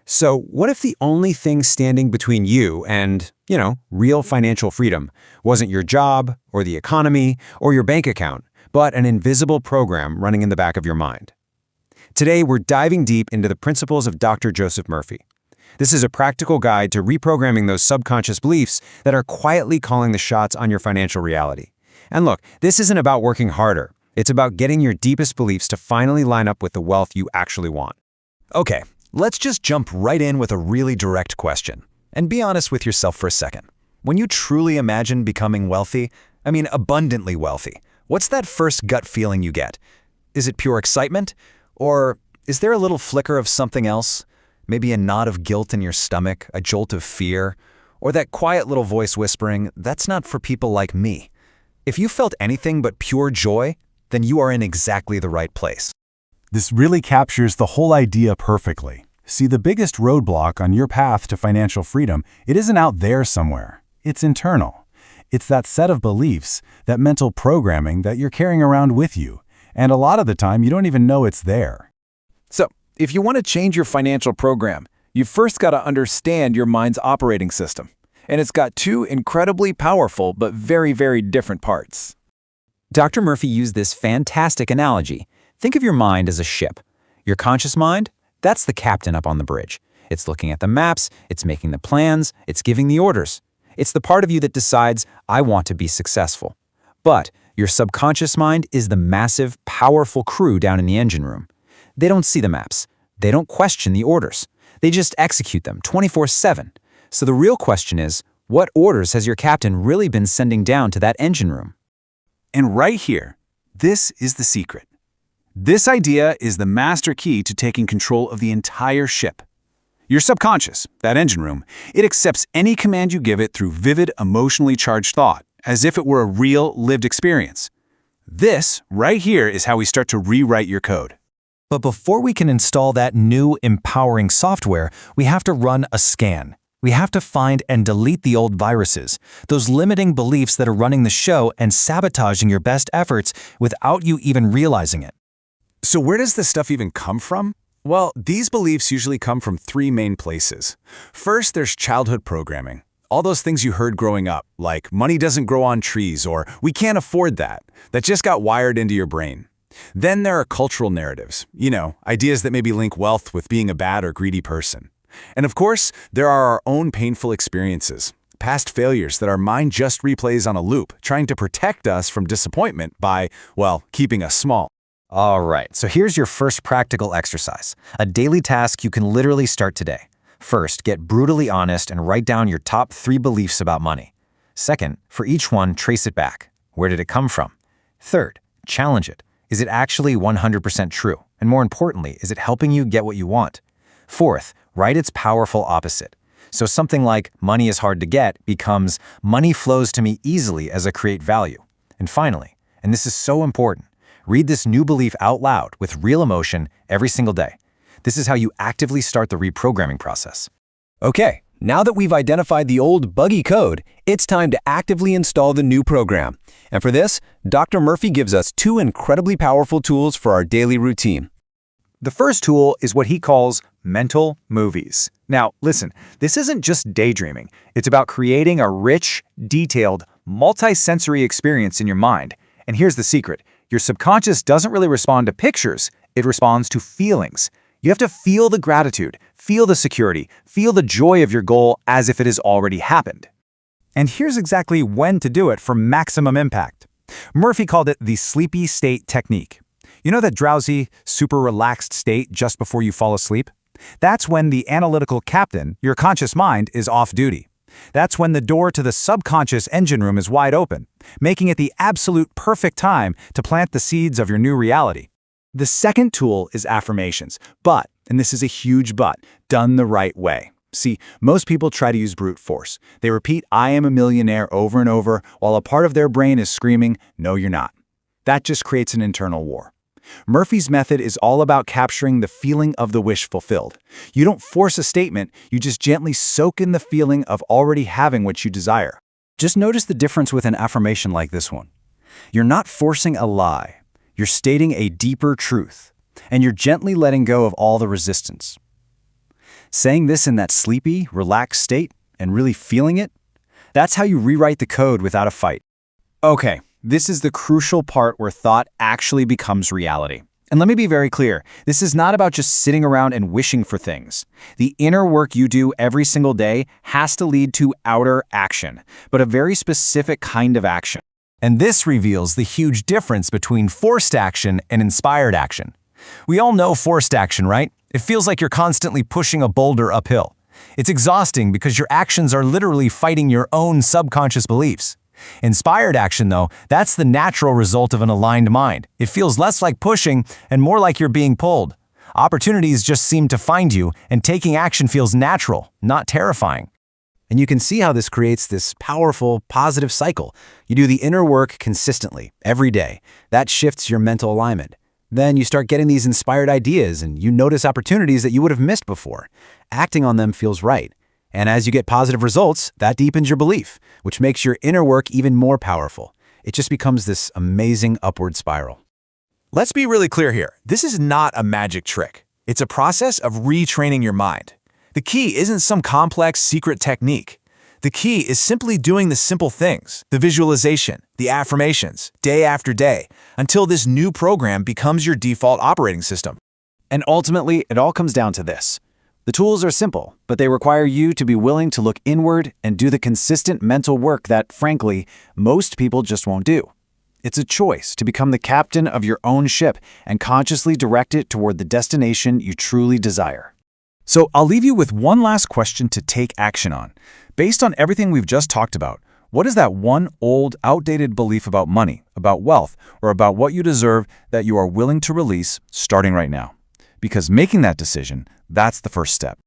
So what if the only thing standing between you and, real financial freedom wasn't your job or the economy or your bank account, but an invisible program running in the back of your mind? Today, we're diving deep into the principles of Dr. Joseph Murphy. This is a practical guide to reprogramming those subconscious beliefs that are quietly calling the shots on your financial reality. And look, this isn't about working harder. It's about getting your deepest beliefs to finally line up with the wealth you actually want. Okay, let's just jump right in with a really direct question. And be honest with yourself for a second. When you truly imagine becoming wealthy, abundantly wealthy, what's that first gut feeling you get? Is it pure excitement? Or is there a little flicker of something else? Maybe a knot of guilt in your stomach, a jolt of fear, or that quiet little voice whispering, "That's not for people like me." If you felt anything but pure joy, then you are in exactly the right place. This really captures the whole idea perfectly. See, the biggest roadblock on your path to financial freedom, it isn't out there somewhere. It's internal. It's that set of beliefs, that mental programming that you're carrying around with you. And a lot of the time, you don't even know it's there. So, if you want to change your financial program, you've first got to understand your mind's operating system. And it's got two incredibly powerful but very, very different parts. Dr. Murphy used this fantastic analogy. Think of your mind as a ship. Your conscious mind, that's the captain up on the bridge. It's looking at the maps, it's making the plans, it's giving the orders. It's the part of you that decides, I want to be successful. But your subconscious mind is the massive, powerful crew down in the engine room. They don't see the maps. They don't question the orders. They just execute them 24/7. So the real question is, what orders has your captain really been sending down to that engine room? And right here, this is the secret. This idea is the master key to taking control of the entire ship. Your subconscious, that engine room, it accepts any command you give it through vivid, emotionally charged thought, as if it were a real, lived experience. This, right here, is how we start to rewrite your code. But before we can install that new, empowering software, we have to run a scan. We have to find and delete the old viruses, those limiting beliefs that are running the show and sabotaging your best efforts without you even realizing it. So where does this stuff even come from? Well, these beliefs usually come from three main places. First, there's childhood programming. All those things you heard growing up, like money doesn't grow on trees or we can't afford that just got wired into your brain. Then there are cultural narratives, ideas that maybe link wealth with being a bad or greedy person. And of course, there are our own painful experiences, past failures that our mind just replays on a loop, trying to protect us from disappointment by, keeping us small. All right, so here's your first practical exercise, a daily task you can literally start today. First, get brutally honest and write down your top 3 beliefs about money. Second, for each one, trace it back. Where did it come from? Third, challenge it. Is it actually 100% true? And more importantly, is it helping you get what you want? Fourth, write its powerful opposite. So something like money is hard to get becomes money flows to me easily as I create value. And finally, and this is so important, read this new belief out loud with real emotion every single day. This is how you actively start the reprogramming process. Okay, now that we've identified the old buggy code, it's time to actively install the new program. And for this, Dr. Murphy gives us 2 incredibly powerful tools for our daily routine. The first tool is what he calls mental movies. Now, listen, this isn't just daydreaming. It's about creating a rich, detailed, multi-sensory experience in your mind. And here's the secret. Your subconscious doesn't really respond to pictures. It responds to feelings. You have to feel the gratitude, feel the security, feel the joy of your goal as if it has already happened. And here's exactly when to do it for maximum impact. Murphy called it the sleepy state technique. You know that drowsy, super relaxed state just before you fall asleep? That's when the analytical captain, your conscious mind, is off duty. That's when the door to the subconscious engine room is wide open, making it the absolute perfect time to plant the seeds of your new reality. The second tool is affirmations, but, and this is a huge but, done the right way. See, most people try to use brute force. They repeat, "I am a millionaire" over and over, while a part of their brain is screaming, "No, you're not." That just creates an internal war. Murphy's method is all about capturing the feeling of the wish fulfilled. You don't force a statement, you just gently soak in the feeling of already having what you desire. Just notice the difference with an affirmation like this one. You're not forcing a lie. You're stating a deeper truth, and you're gently letting go of all the resistance. saying this in that sleepy, relaxed state and really feeling it, that's how you rewrite the code without a fight. Okay, this is the crucial part where thought actually becomes reality. And let me be very clear, this is not about just sitting around and wishing for things. The inner work you do every single day has to lead to outer action, but a very specific kind of action. And this reveals the huge difference between forced action and inspired action. We all know forced action, right? It feels like you're constantly pushing a boulder uphill. It's exhausting because your actions are literally fighting your own subconscious beliefs. Inspired action, though, that's the natural result of an aligned mind. It feels less like pushing and more like you're being pulled. Opportunities just seem to find you, and taking action feels natural, not terrifying. And you can see how this creates this powerful, positive cycle. You do the inner work consistently, every day. That shifts your mental alignment. Then you start getting these inspired ideas, and you notice opportunities that you would have missed before. Acting on them feels right. And as you get positive results, that deepens your belief, which makes your inner work even more powerful. It just becomes this amazing upward spiral. Let's be really clear here. This is not a magic trick. It's a process of retraining your mind. The key isn't some complex secret technique. The key is simply doing the simple things, the visualization, the affirmations, day after day, until this new program becomes your default operating system. And ultimately, it all comes down to this. The tools are simple, but they require you to be willing to look inward and do the consistent mental work that, frankly, most people just won't do. It's a choice to become the captain of your own ship and consciously direct it toward the destination you truly desire. So I'll leave you with one last question to take action on. Based on everything we've just talked about, what is that one old, outdated belief about money, about wealth, or about what you deserve that you are willing to release starting right now? Because making that decision, that's the first step.